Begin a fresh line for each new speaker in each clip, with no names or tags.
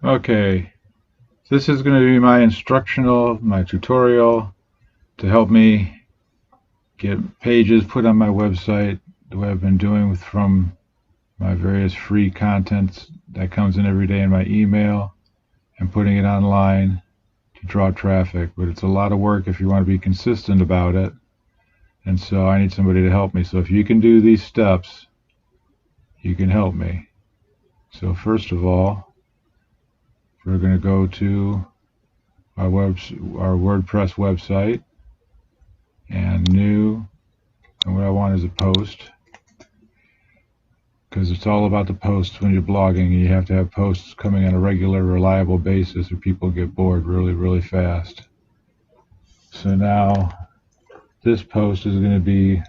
Okay, this is going to be my tutorial to help me get pages put on my website the way I've been doing from my various free contents that comes in every day in my email and putting it online to draw traffic. But it's a lot of work if you want to be consistent about it, and so I need somebody to help me. So if you can do these steps, you can help me. So first of all, we're going to go to our WordPress website and new, and what I want is a post, because it's all about the posts when you're blogging. You have to have posts coming on a regular, reliable basis or people get bored really fast. So now this post is going to be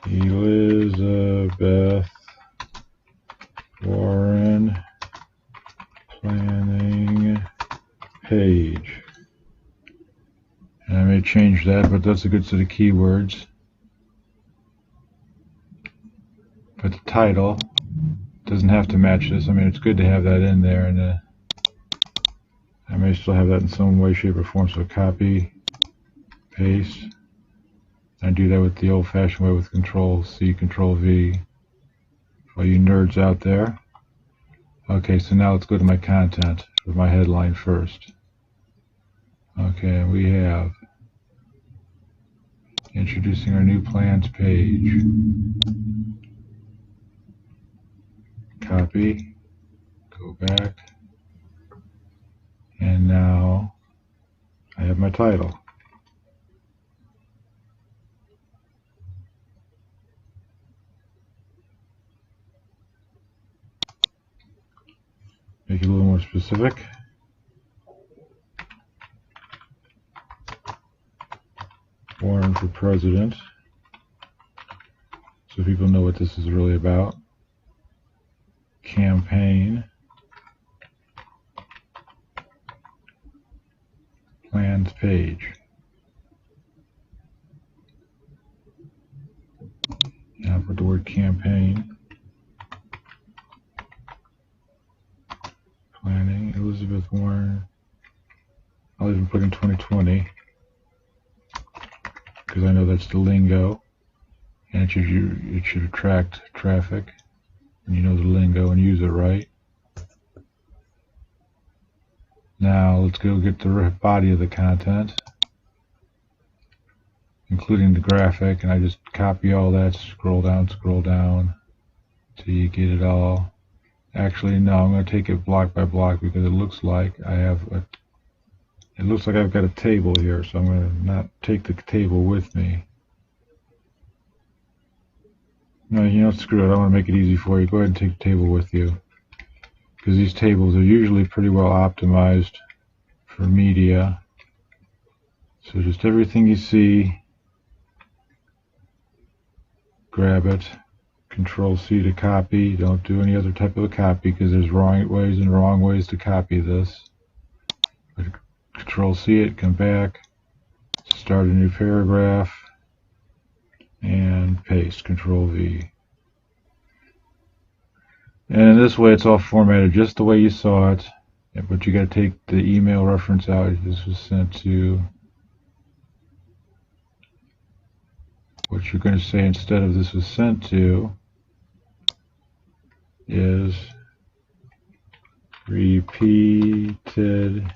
Elizabeth Warren planning page, and I may change that, but that's a good set of keywords. But the title doesn't have to match this. I mean, it's good to have that in there, and I may still have that in some way, shape, or form. So copy, paste. I do that with the old-fashioned way with Control-C, Control-V. For you nerds out there. Okay, so now let's go to my content with my headline first. Okay, we have introducing our new plans page. Copy, go back, and now I have my title. Make it a little more specific. Warren for president, so people know what this is really about. Campaign, plans page. And I'll put the word campaign. Planning, Elizabeth Warren. I'll even put in 2020 because I know that's the lingo, and it should attract traffic, and you know the lingo and use it right. Now let's go get the body of the content, including the graphic, and I just copy all that, scroll down till you get it all. Actually, no, I'm going to take it block by block because it looks like I've got a table here, so I'm going to not take the table with me. No, you know, screw it. I want to make it easy for you. Go ahead and take the table with you, because these tables are usually pretty well optimized for media. So just everything you see, grab it. Control-C to copy. Don't do any other type of a copy because there's wrong ways to copy this. But Control-C it, come back, start a new paragraph, and paste. Control-V. And in this way, it's all formatted just the way you saw it. But you got to take the email reference out. This was sent to. What you're going to say instead of "this was sent to" is repeated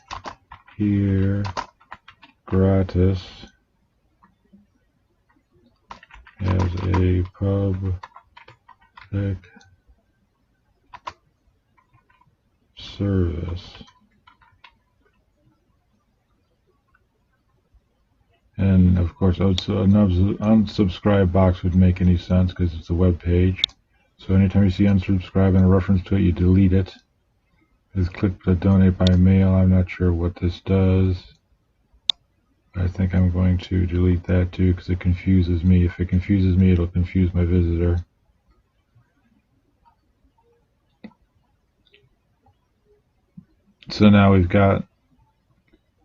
here gratis as a public service. And of course, an unsubscribe box would make any sense because it's a web page. So anytime you see unsubscribe and a reference to it, you delete it. Just click the donate by mail. I'm not sure what this does. I think I'm going to delete that too because it confuses me. If it confuses me, it'll confuse my visitor. So now we've got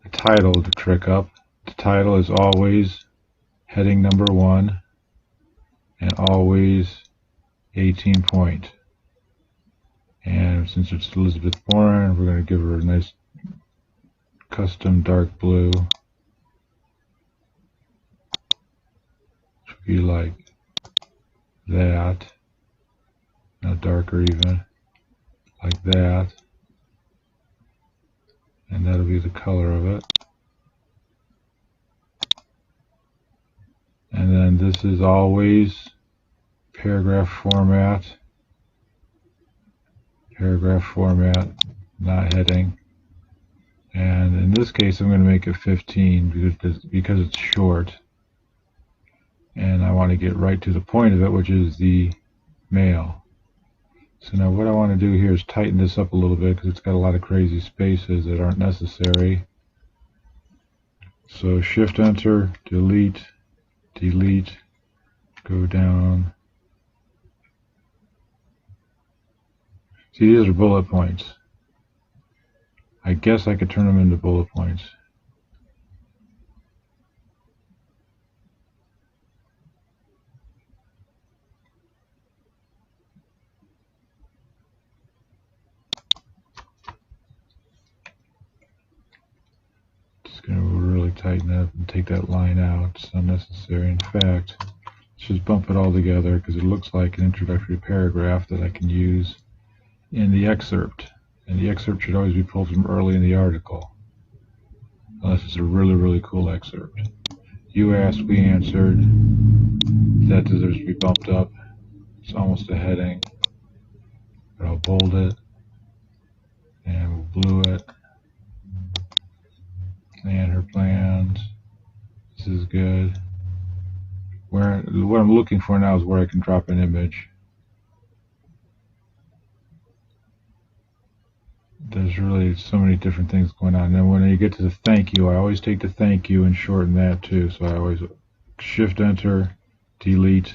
the title to trick up. The title is always heading number 1 and always 18 point. And since it's Elizabeth Warren, we're going to give her a nice custom dark blue. Should be like that. Now darker even. Like that. And that'll be the color of it. And then this is always paragraph format, not heading. And in this case, I'm going to make it 15 because it's short. And I want to get right to the point of it, which is the mail. So now what I want to do here is tighten this up a little bit because it's got a lot of crazy spaces that aren't necessary. So Shift Enter, delete, go down. See, these are bullet points. I guess I could turn them into bullet points. Just going to really tighten up and take that line out. It's unnecessary. In fact, let's just bump it all together because it looks like an introductory paragraph that I can use in the excerpt. And the excerpt should always be pulled from early in the article, unless it's a really, really cool excerpt. You asked, we answered. That deserves to be bumped up. It's almost a heading. But I'll bold it. And we'll blue it. And her plans. This is good. What I'm looking for now is where I can drop an image. There's really so many different things going on. And then when you get to the thank you, I always take the thank you and shorten that too. So I always Shift Enter, delete,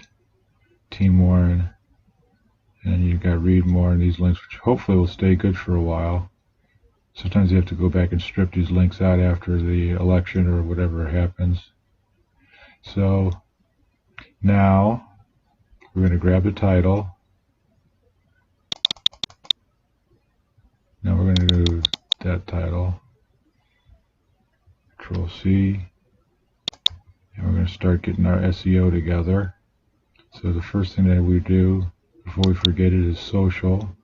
Team Warren, and you've got read more in these links, which hopefully will stay good for a while. Sometimes you have to go back and strip these links out after the election or whatever happens. So now we're going to grab the title. Now we're going to do that title. Control C. And we're going to start getting our SEO together. So the first thing that we do before we forget it is social.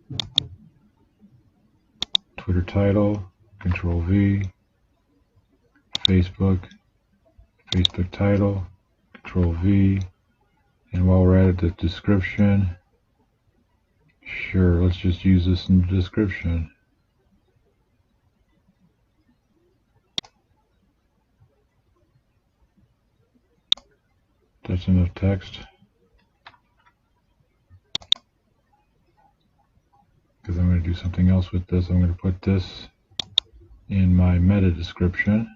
Twitter title, Control V. Facebook title, Control V. And while we're at it, the description. Sure, let's just use this in the description. That's enough text. Because I'm going to do something else with this. I'm going to put this in my meta description.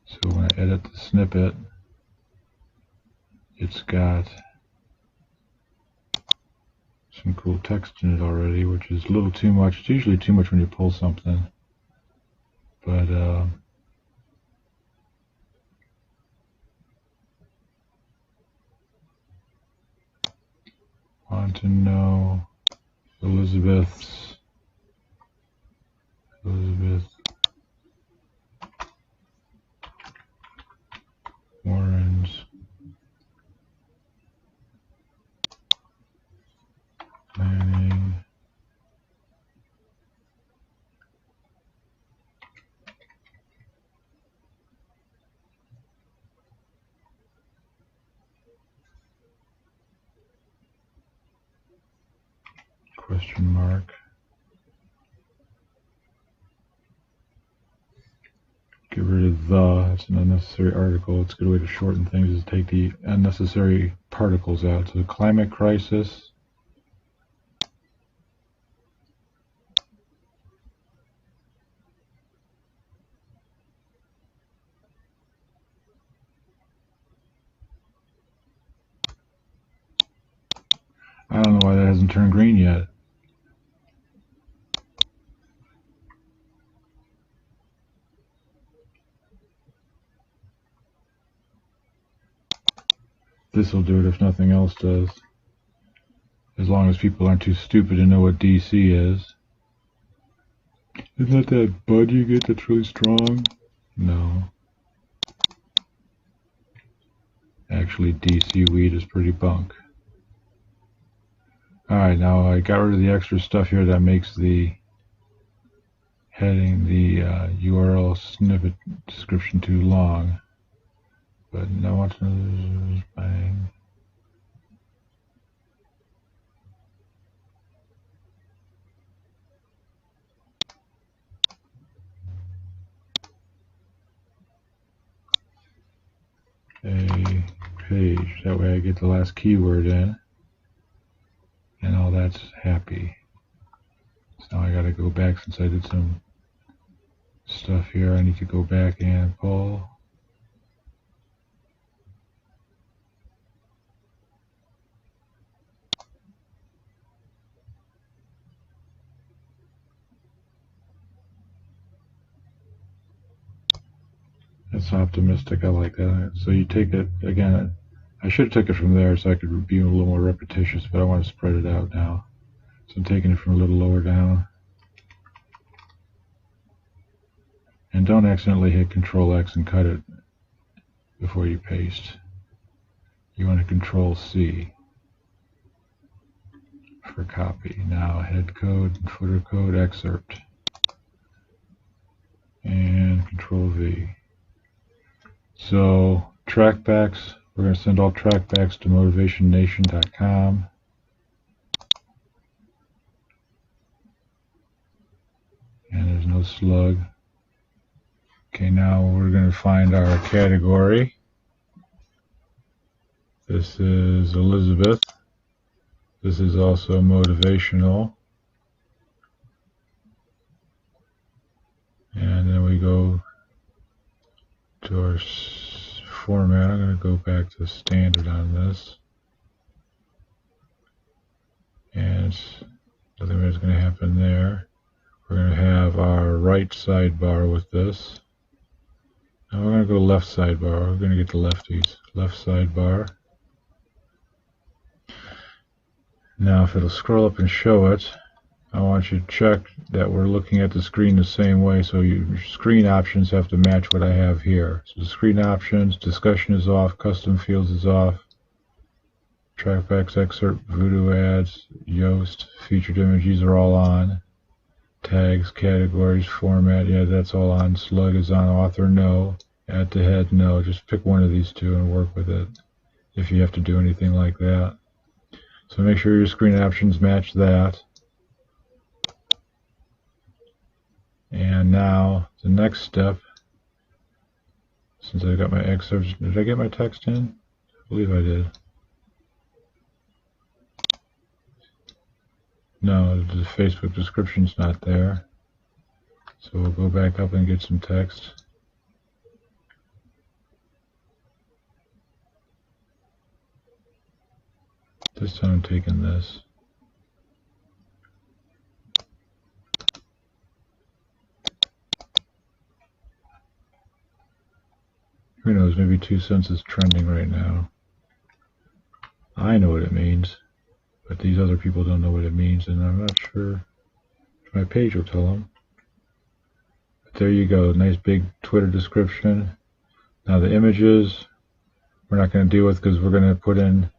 So when I edit the snippet, it's got some cool text in it already, which is a little too much. It's usually too much when you pull something. But want to know Elizabeth Warren's planning question mark. Get rid of the, that's an unnecessary article. It's a good way to shorten things is take the unnecessary particles out. So the climate crisis. I don't know why that hasn't turned green yet. This will do it if nothing else does. as long as people aren't too stupid to know what DC is. Isn't that bud you get that's really strong? No. Actually, DC weed is pretty bunk. Alright, now I got rid of the extra stuff here that makes the heading, the URL snippet description too long. But now what's bang. A page. That way I get the last keyword in. And all that's happy. So now I gotta go back since I did some stuff here. I need to go back and pull. That's optimistic. I like that. So you take it again. I should have took it from there so I could be a little more repetitious, but I want to spread it out now. So I'm taking it from a little lower down. And don't accidentally hit Control X and cut it before you paste. You want to Control C for copy. Now head code, footer code, excerpt. And Control V. So trackbacks, we're going to send all trackbacks to motivationnation.com. And there's no slug. Okay, now we're going to find our category. This is Elizabeth. This is also motivational. And then we go to our format. I'm going to go back to standard on this. And nothing is going to happen there. We're going to have our right sidebar with this. Now we're going to go left sidebar. We're going to get the lefties. Left sidebar. Now if it'll scroll up and show it, I want you to check that we're looking at the screen the same way, so your screen options have to match what I have here. So the screen options, discussion is off, custom fields is off, trackbacks, excerpt, voodoo ads, Yoast, featured images are all on, tags, categories, format, yeah, that's all on, slug is on, author, no, add to head, no. Just pick one of these two and work with it if you have to do anything like that. So make sure your screen options match that. And now the next step, since I got my excerpts, did I get my text in? I believe I did. No, the Facebook description's not there. So we'll go back up and get some text. This time I'm taking this. Who knows, maybe 2 cents is trending right now. I know what it means, but these other people don't know what it means, and I'm not sure if my page will tell them. But there you go, nice big Twitter description. Now the images, we're not going to deal with because we're going to put in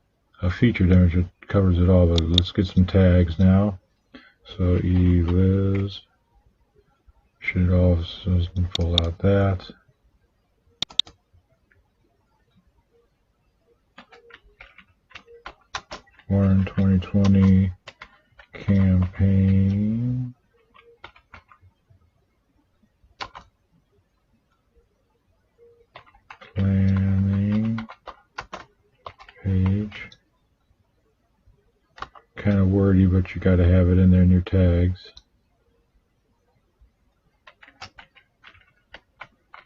a featured image that covers it all, but let's get some tags now. So Eliz, should also pull out that. Warren 2020 campaign. Planning page. Kind of wordy, but you got to have it in there in your tags.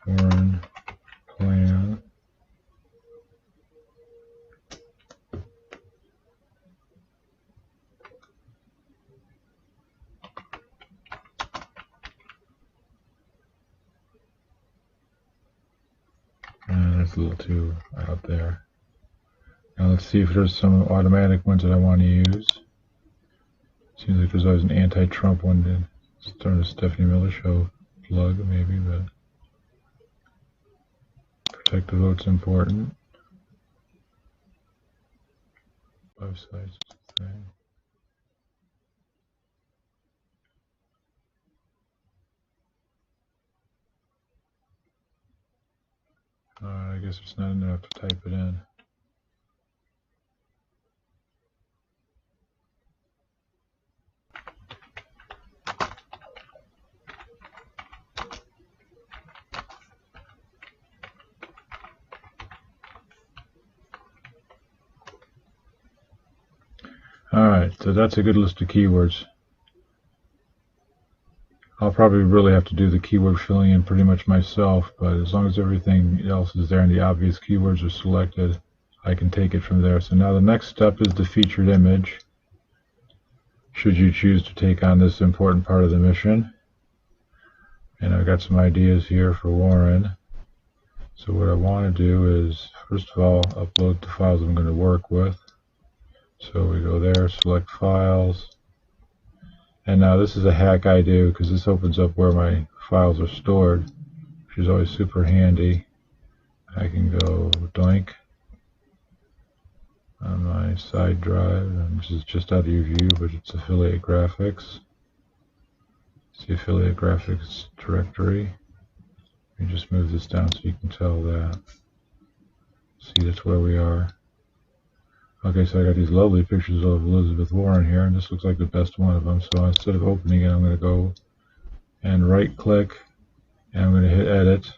Warren plan. That's a little too out there. Now let's see if there's some automatic ones that I want to use. Seems like there's always an anti-Trump one to start a Stephanie Miller show plug, maybe, but protect the vote's important. Websites thing. I guess it's not enough to type it in. Alright, so that's a good list of keywords. I'll probably really have to do the keyword filling in pretty much myself, but as long as everything else is there and the obvious keywords are selected, I can take it from there. So now the next step is the featured image, should you choose to take on this important part of the mission. And I've got some ideas here for Warren. So what I want to do is, first of all, upload the files I'm going to work with. So we go there, select files, and now this is a hack I do because this opens up where my files are stored, which is always super handy. I can go doink on my side drive, and this is just out of your view, but it's affiliate graphics. It's the affiliate graphics directory. Let me just move this down so you can tell that. See, that's where we are. Okay, so I got these lovely pictures of Elizabeth Warren here, and this looks like the best one of them. So instead of opening it, I'm going to go and right click, and I'm going to hit edit.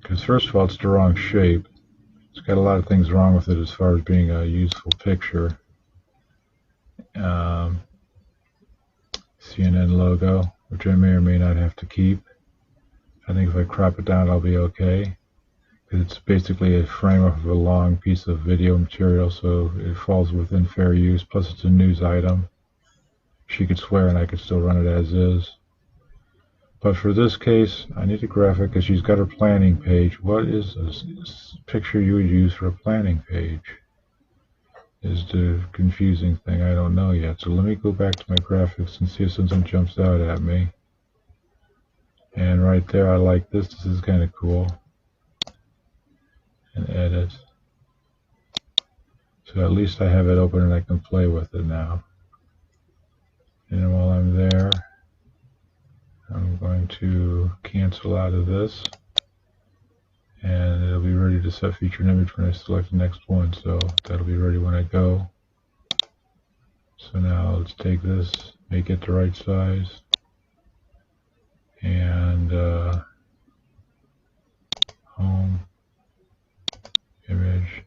Because first of all, it's the wrong shape. It's got a lot of things wrong with it as far as being a useful picture. CNN logo, which I may or may not have to keep. I think if I crop it down, I'll be okay. It's basically a frame of a long piece of video material, so it falls within fair use, plus it's a news item. She could swear and I could still run it as is. But for this case, I need a graphic because she's got her planning page. What is a picture you would use for a planning page? Is the confusing thing. I don't know yet. So let me go back to my graphics and see if something jumps out at me. And right there, I like this. This is kind of cool. And edit. So at least I have it open and I can play with it now. And while I'm there, I'm going to cancel out of this. And it'll be ready to set featured image when I select the next one. So that'll be ready when I go. So now let's take this, make it the right size. And home, image,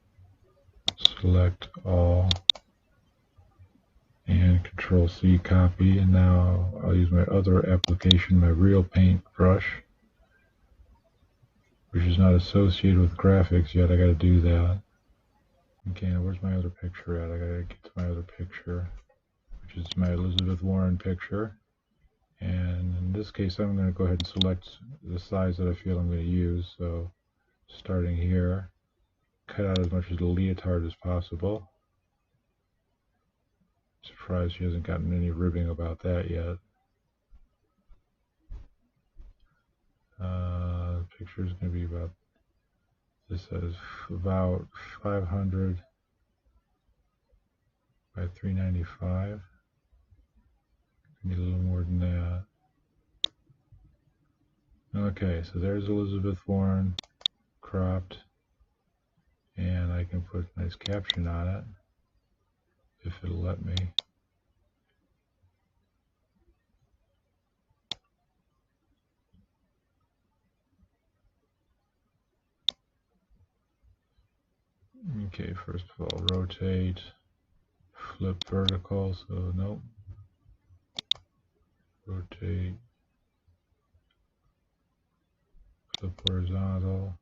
select all, and Control C, copy. And now I'll use my other application, my Real Paint brush, which is not associated with graphics yet. I gotta do that. Okay, now where's my other picture at? I gotta get to my other picture, which is my Elizabeth Warren picture. And in this case, I'm going to go ahead and select the size that I feel I'm going to use. So starting here, cut out as much of the leotard as possible. Surprised she hasn't gotten any ribbing about that yet. The picture is going to be about, this says about 500 by 395. Need a little more than that. Okay, so there's Elizabeth Warren, cropped, and I can put a nice caption on it, if it'll let me. Okay, first of all, rotate, flip vertical, so nope. Rotate, flip horizontal,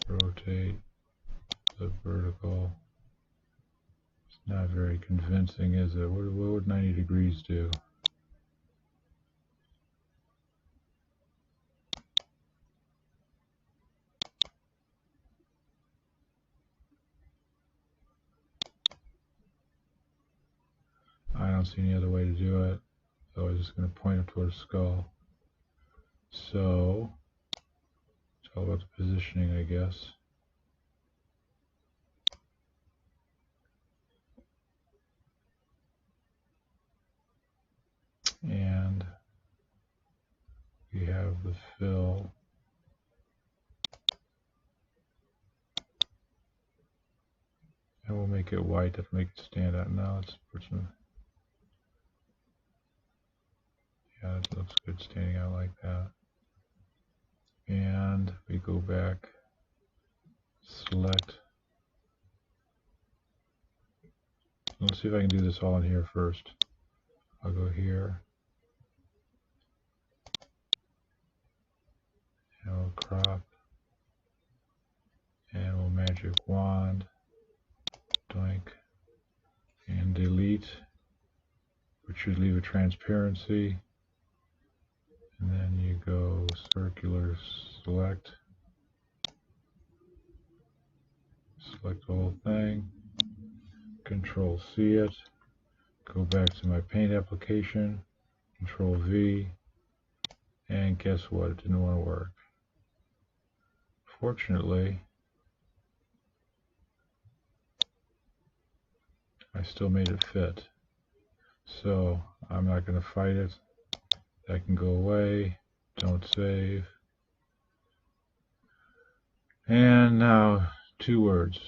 rotate, flip vertical. It's not very convincing, is it? What would 90 degrees do? see any other way to do it. So I'm just going to point up toward the skull. So it's all about the positioning, I guess. And we have the fill. And we'll make it white to make it stand out. Now let's put some. Yeah, it looks good standing out like that. And we go back, select. Let's see if I can do this all in here first. I'll go here. And we'll crop. And we'll magic wand. Doink. And delete, which should leave a transparency. And then you go circular select. Select the whole thing. Control C it. Go back to my paint application. Control V. And guess what? It didn't want to work. Fortunately, I still made it fit. So I'm not going to fight it. That can go away. Don't save. And now 2 words.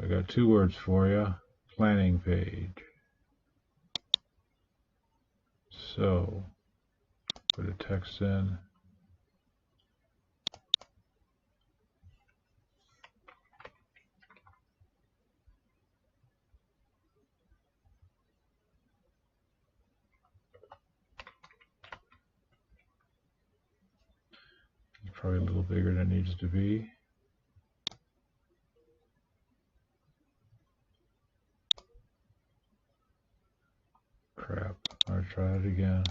I got 2 words for you. Planning page. So put a text in. Probably a little bigger than it needs to be. Crap. I'll try it again.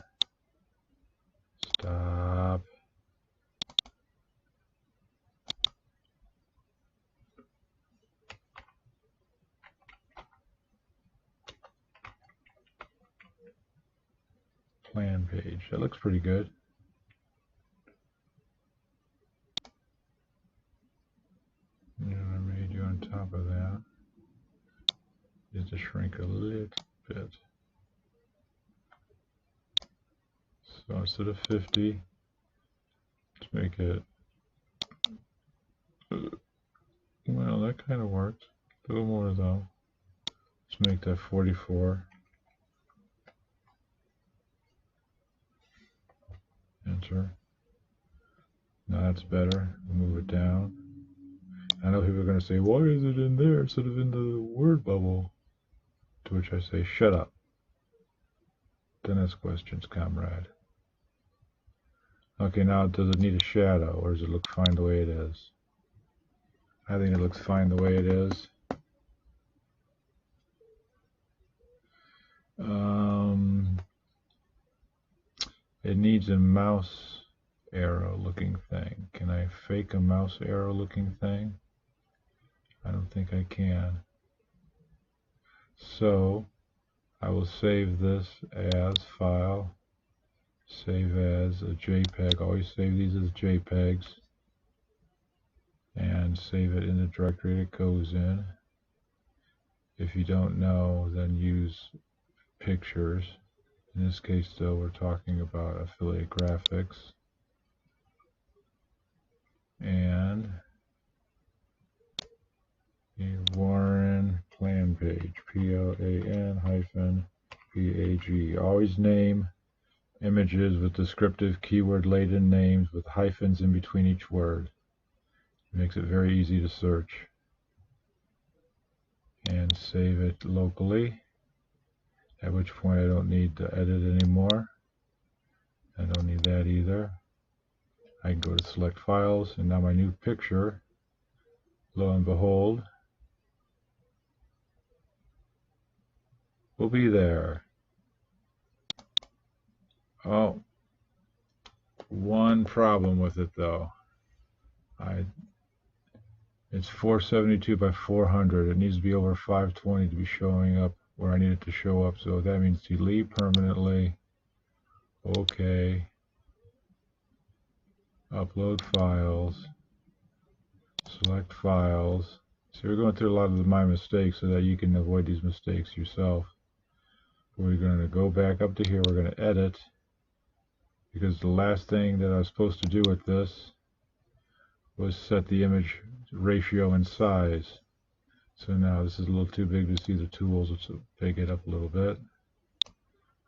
Stop. Plan page. That looks pretty good. And I made you on top of that is to shrink a little bit. So instead of 50, let's make it, well, that kind of worked. A little more though. Let's make that 44. Enter. Now that's better. Move it down. I know people are going to say, why is it in there instead of in the word bubble? To which I say, shut up. Then ask questions, comrade. Okay, now does it need a shadow, or does it look fine the way it is? I think it looks fine the way it is. It needs a mouse arrow looking thing. Can I fake a mouse arrow looking thing? I don't think I can. So I will save this as file, save as a JPEG. Always save these as JPEGs and save it in the directory it goes in. If you don't know, then use pictures. In this case though, we're talking about affiliate graphics. And a Warren plan page, PLAN-PAG. Always name images with descriptive keyword laden names with hyphens in between each word. It makes it very easy to search. And save it locally, at which point I don't need to edit anymore. I don't need that either. I can go to select files, and now my new picture, lo and behold, will be there. Oh, one problem with it though. It's 472 by 400. It needs to be over 520 to be showing up where I need it to show up. So that means delete permanently. OK. Upload files. Select files. So we're going through a lot of my mistakes so that you can avoid these mistakes yourself. We're going to go back up to here. We're going to edit, because the last thing that I was supposed to do with this was set the image ratio and size. So now this is a little too big to see the tools. Let's big it up a little bit.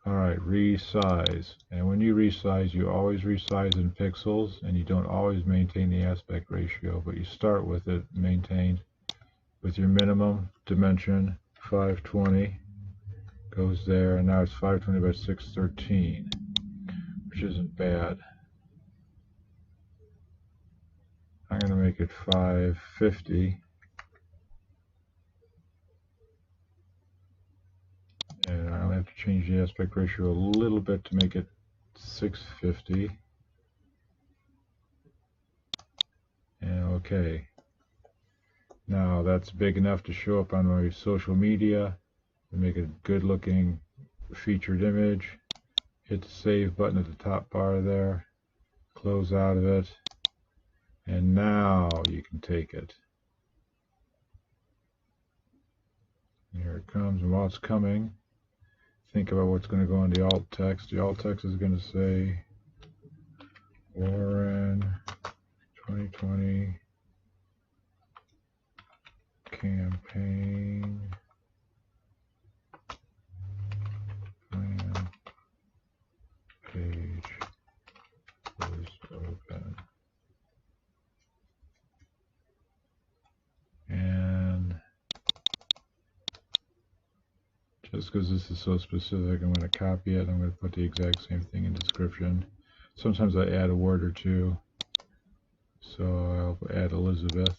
Alright, resize. And when you resize, you always resize in pixels, and you don't always maintain the aspect ratio, but you start with it maintained with your minimum dimension 520 goes there, and now it's 520 by 613, which isn't bad. I'm going to make it 550, and I only have to change the aspect ratio a little bit to make it 650. And OK. Now that's big enough to show up on my social media. Make a good looking featured image. Hit the save button at the top bar there. Close out of it. And now you can take it. Here it comes, and while it's coming, think about what's going to go in the alt text. The alt text is going to say Warren 2020 campaign plan page is open. And just because this is so specific, I'm going to copy it. I'm going to put the exact same thing in description. Sometimes I add a word or two. So I'll add Elizabeth.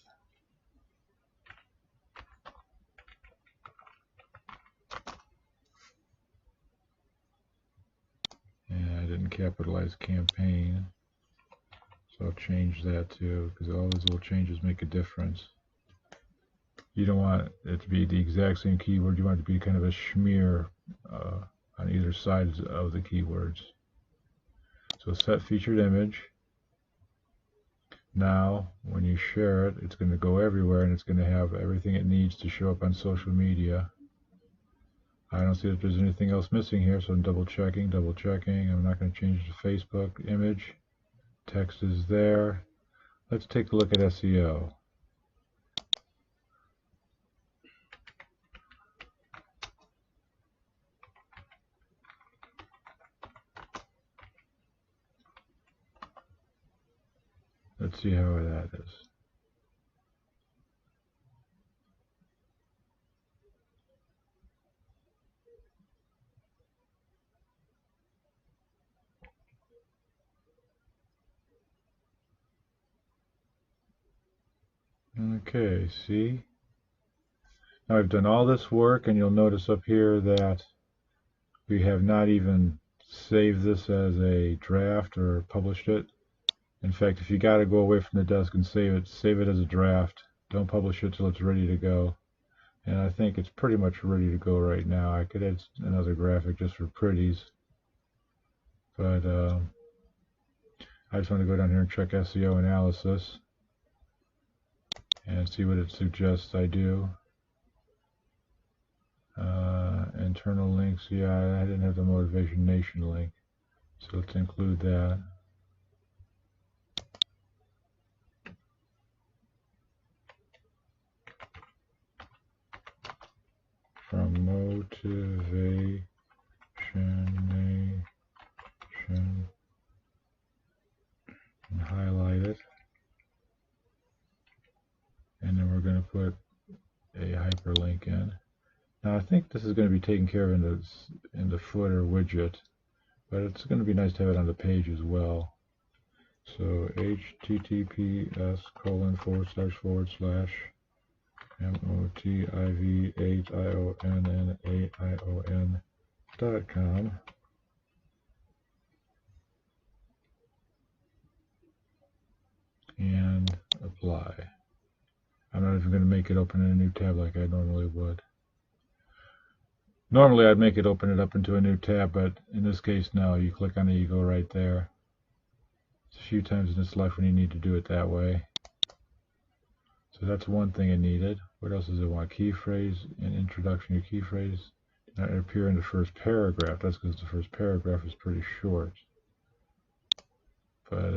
And I didn't capitalize campaign. So I'll change that too, because all those little changes make a difference. You don't want it to be the exact same keyword. You want it to be kind of a smear on either side of the keywords. So set featured image. Now, when you share it, it's going to go everywhere, and it's going to have everything it needs to show up on social media. I don't see if there's anything else missing here, so I'm double checking. I'm not going to change the Facebook image. Text is there. Let's take a look at SEO. Let's see how that is. Okay, see? Now I've done all this work, and you'll notice up here that we have not even saved this as a draft or published it. In fact, if you got to go away from the desk and save it as a draft. Don't publish it till it's ready to go. And I think it's pretty much ready to go right now. I could add another graphic just for pretties. But I just want to go down here and check SEO analysis and see what it suggests I do. Internal links, yeah, I didn't have the Motivation Nation link. So let's include that. From Motivation Nation, and highlight it. And then we're going to put a hyperlink in. Now I think this is going to be taken care of in the footer widget, but it's going to be nice to have it on the page as well. So https://motiv8ionnaion.com, and apply. I'm not even going to make it open in a new tab like I normally would. Normally I'd make it open it up into a new tab, but in this case, no. You click on it, you go right there. It's a few times in this life when you need to do it that way. So that's one thing it needed. What else does it want? Key phrase and introduction. Your key phrase did not appear in the first paragraph. That's because the first paragraph is pretty short. But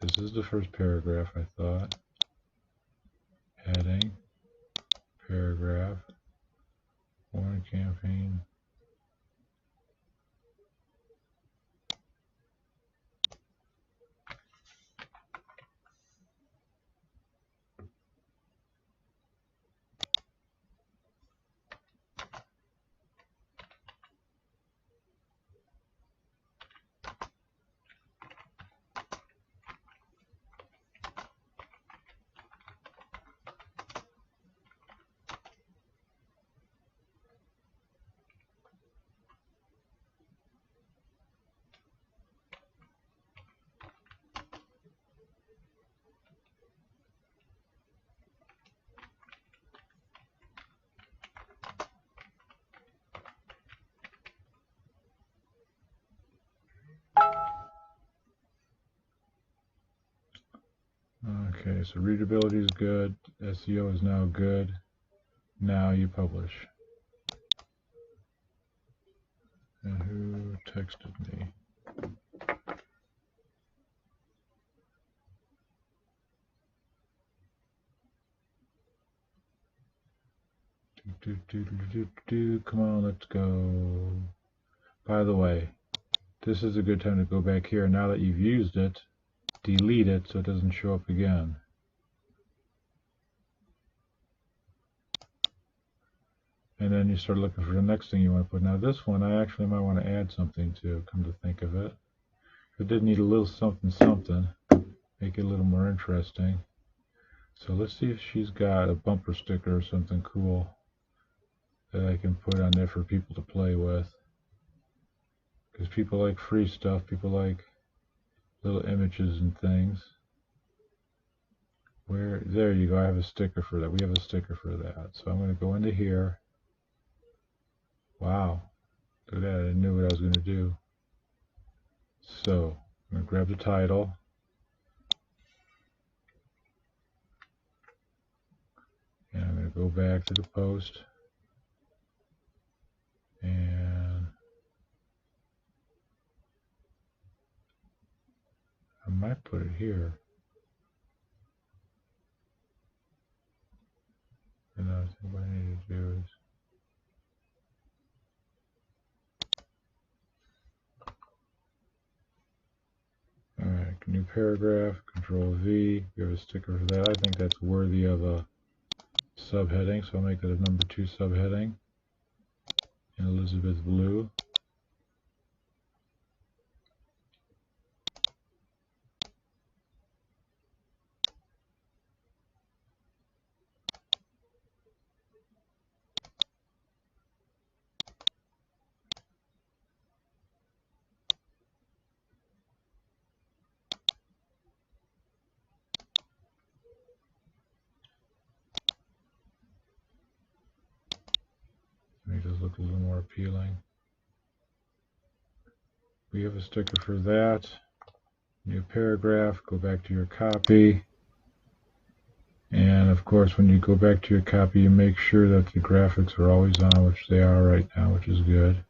this is the first paragraph, I thought. Heading, paragraph, warrant campaign. Okay, so readability is good. SEO is now good. Now you publish. And who texted me? Come on, let's go. By the way, this is a good time to go back here. Now that you've used it, delete it so it doesn't show up again. And then you start looking for the next thing you want to put. Now this one, I actually might want to add something to, come to think of it. It did need a little something something, make it a little more interesting. So let's see if she's got a bumper sticker or something cool that I can put on there for people to play with. Because people like free stuff, people like little images and things. Where, there you go, I have a sticker for that. We have a sticker for that. So I'm going to go into here. Wow, look at that, I knew what I was going to do. So I'm going to grab the title. And I'm going to go back to the post. And I might put it here. And I think what I need to do is alright, new paragraph, Control V, we have a sticker for that. I think that's worthy of a subheading, so I'll make that a number 2 subheading in Elizabeth Blue. Make this look a little more appealing. We have a sticker for that. New paragraph, go back to your copy. And of course, when you go back to your copy, you make sure that the graphics are always on, which they are right now, which is good.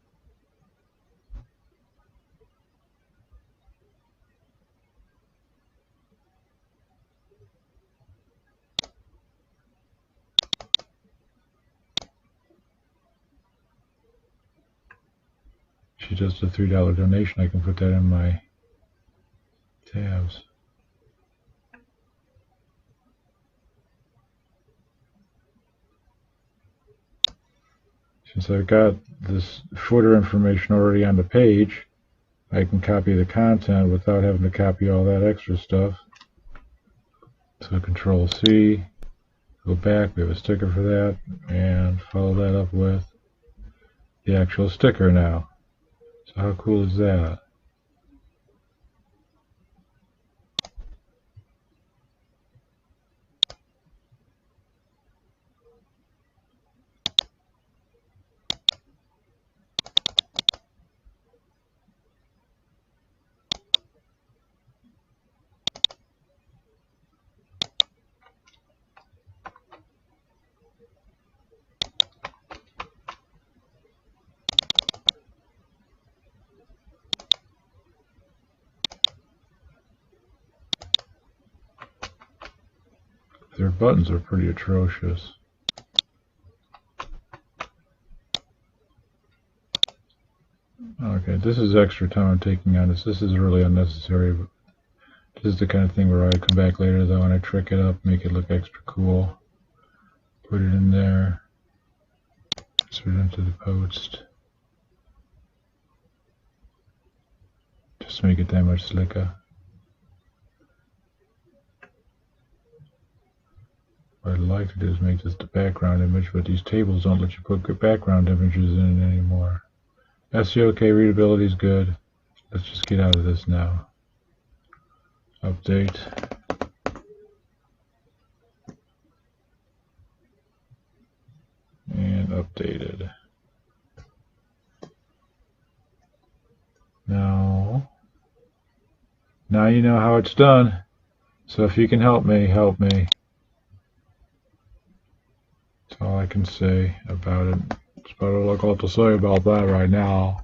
She does the $3 donation, I can put that in my tabs. Since I've got this footer information already on the page, I can copy the content without having to copy all that extra stuff. So Control C, go back, we have a sticker for that, and follow that up with the actual sticker now. So how cool is that? Their buttons are pretty atrocious. Okay, this is extra time I'm taking on this. This is really unnecessary. This is the kind of thing where I come back later though and I trick it up, make it look extra cool. Put it in there. Insert it into the post. Just make it that much slicker. What I'd like to do is make this the background image, but these tables don't let you put good background images in it anymore. SEO okay, readability is good. Let's just get out of this now. Update. And updated. Now you know how it's done. So if you can help me, help me. That's all I can say about it. That's about all I got to say about that right now.